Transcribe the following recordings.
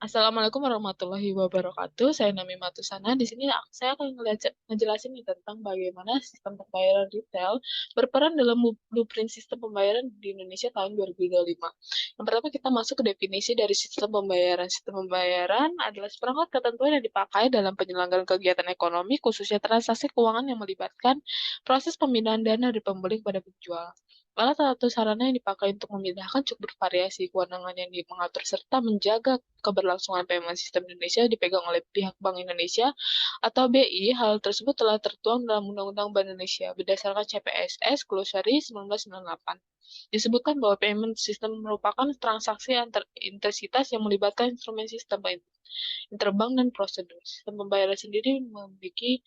Assalamualaikum warahmatullahi wabarakatuh. Saya Nami Matusana. Di sini saya akan ngejelasin nih tentang bagaimana sistem pembayaran retail berperan dalam blueprint sistem pembayaran di Indonesia tahun 2025. Yang pertama kita masuk ke definisi dari sistem pembayaran. Sistem pembayaran adalah seperangkat ketentuan yang dipakai dalam penyelenggaraan kegiatan ekonomi, khususnya transaksi keuangan yang melibatkan proses pemindahan dana dari pembeli kepada penjual. Alat atau sarana yang dipakai untuk memindahkan cukup bervariasi. Kewenangan yang mengatur serta menjaga keberlangsungan payment sistem Indonesia dipegang oleh pihak Bank Indonesia atau BI. Hal tersebut telah tertuang dalam Undang-Undang Bank Indonesia berdasarkan CPSS Glossary 1998. Disebutkan bahwa payment system merupakan transaksi antar intensitas yang melibatkan instrumen sistem interbank dan prosedur. Sistem pembayaran sendiri memiliki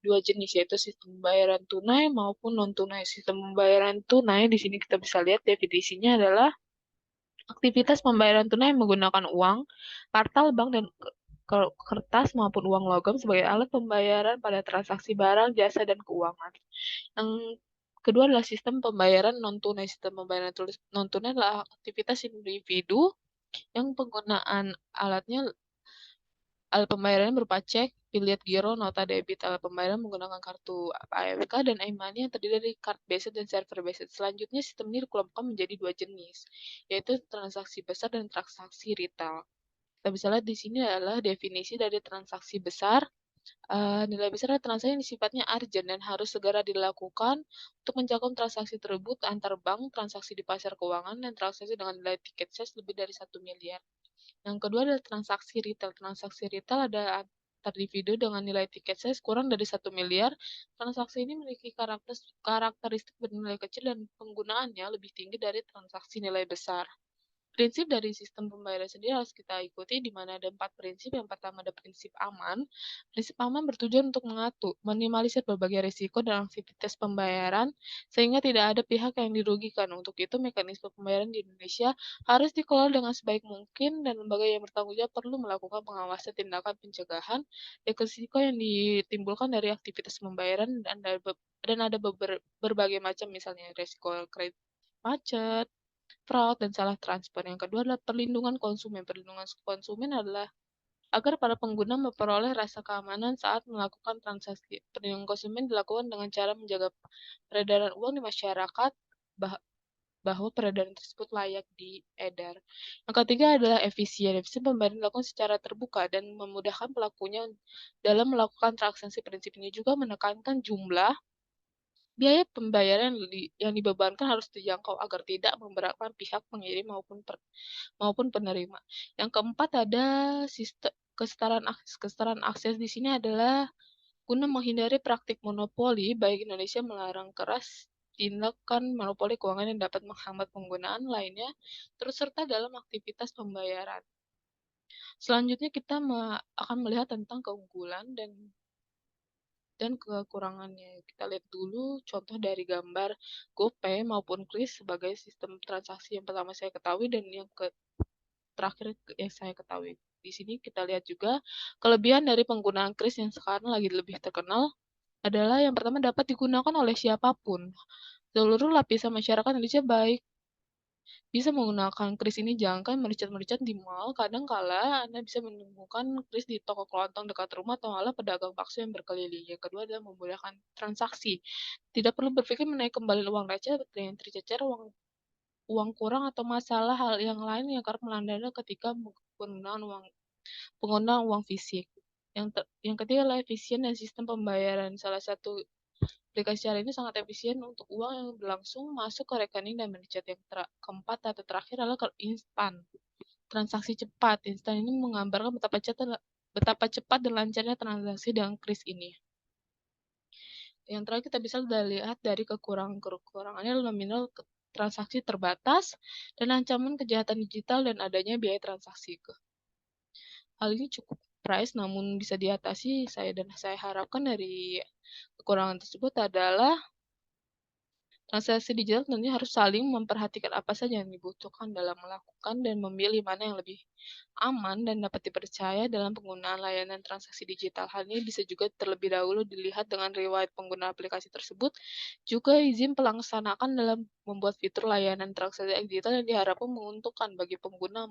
dua jenis, yaitu sistem pembayaran tunai maupun non-tunai. Sistem pembayaran tunai di sini kita bisa lihat definisinya adalah aktivitas pembayaran tunai menggunakan uang, kartal bank, dan kertas maupun uang logam sebagai alat pembayaran pada transaksi barang, jasa, dan keuangan. Yang kedua adalah sistem pembayaran non-tunai. Sistem pembayaran non-tunai adalah aktivitas individu yang penggunaan alat pembayaran berupa cek, bilet giro, nota debit. Alat pembayaran menggunakan kartu AMK dan e-money yang terdiri dari card based dan server based. Selanjutnya, sistem ini dikelompokkan menjadi dua jenis, yaitu transaksi besar dan transaksi retail. Kita bisa lihat di sini adalah definisi dari transaksi besar. Nilai besar adalah transaksi yang sifatnya urgent dan harus segera dilakukan untuk mencakup transaksi tersebut antar bank, transaksi di pasar keuangan, dan transaksi dengan nilai tiket size lebih dari 1 miliar. Yang kedua adalah transaksi retail. Transaksi retail ada antar individu dengan nilai tiket size kurang dari 1 miliar. Transaksi ini memiliki karakteristik bernilai kecil dan penggunaannya lebih tinggi dari transaksi nilai besar. Prinsip dari sistem pembayaran sendiri harus kita ikuti, di mana ada 4 prinsip. Yang pertama ada prinsip aman. Prinsip aman bertujuan untuk minimalisir berbagai risiko dalam aktivitas pembayaran, sehingga tidak ada pihak yang dirugikan. Untuk itu, mekanisme pembayaran di Indonesia harus dikelola dengan sebaik mungkin, dan lembaga yang bertanggung jawab perlu melakukan pengawasan tindakan pencegahan risiko yang ditimbulkan dari aktivitas pembayaran, dan ada berbagai macam, misalnya risiko kredit macet, fraud, dan salah transfer. Yang kedua adalah perlindungan konsumen. Perlindungan konsumen adalah agar para pengguna memperoleh rasa keamanan saat melakukan transaksi. Perlindungan konsumen dilakukan dengan cara menjaga peredaran uang di masyarakat, bahwa peredaran tersebut layak diedar. Yang ketiga adalah efisien. Efisien pembayaran dilakukan secara terbuka dan memudahkan pelakunya dalam melakukan transaksi. Prinsip ini juga menekankan jumlah biaya pembayaran yang dibebankan harus dijangkau agar tidak memberatkan pihak pengirim maupun penerima. Yang keempat ada sistem kesetaraan akses. Di sini adalah guna menghindari praktik monopoli, baik Indonesia melarang keras tindakan monopoli keuangan yang dapat menghambat penggunaan lainnya terus serta dalam aktivitas pembayaran. Selanjutnya kita akan melihat tentang keunggulan dan kekurangannya. Kita lihat dulu contoh dari gambar GoPay maupun Kris sebagai sistem transaksi yang pertama saya ketahui dan yang terakhir yang saya ketahui. Di sini kita lihat juga kelebihan dari penggunaan Kris yang sekarang lagi lebih terkenal adalah yang pertama dapat digunakan oleh siapapun. Seluruh lapisan masyarakat Indonesia baik bisa menggunakan kris ini. Jangan merchant-merchant di mall, kadang kala Anda bisa menemukan kris di toko kelontong dekat rumah atau malah pedagang bakso yang berkeliling. Yang kedua adalah memudahkan transaksi. Tidak perlu berpikir mengenai kembali uang receh yang tercecer, uang kurang, atau masalah hal yang lain yang kerap melanda Anda ketika penggunaan uang fisik. Yang ketiga adalah efisien dan sistem pembayaran. Salah satu aplikasi cara ini sangat efisien untuk uang yang berlangsung masuk ke rekening dan mericat. Yang keempat atau terakhir adalah instan. Transaksi cepat. Instan ini menggambarkan betapa cepat dan lancarnya transaksi dengan kris ini. Yang terakhir kita bisa lihat dari kekurangannya adalah nominal transaksi terbatas dan ancaman kejahatan digital dan adanya biaya transaksi. Hal ini cukup price namun bisa diatasi. Saya harapkan dari kekurangan tersebut adalah transaksi digital tentunya harus saling memperhatikan apa saja yang dibutuhkan dalam melakukan dan memilih mana yang lebih aman dan dapat dipercaya dalam penggunaan layanan transaksi digital. Hal ini bisa juga terlebih dahulu dilihat dengan riwayat pengguna aplikasi tersebut, juga izin pelaksanaan dalam membuat fitur layanan transaksi digital yang diharapkan menguntungkan bagi pengguna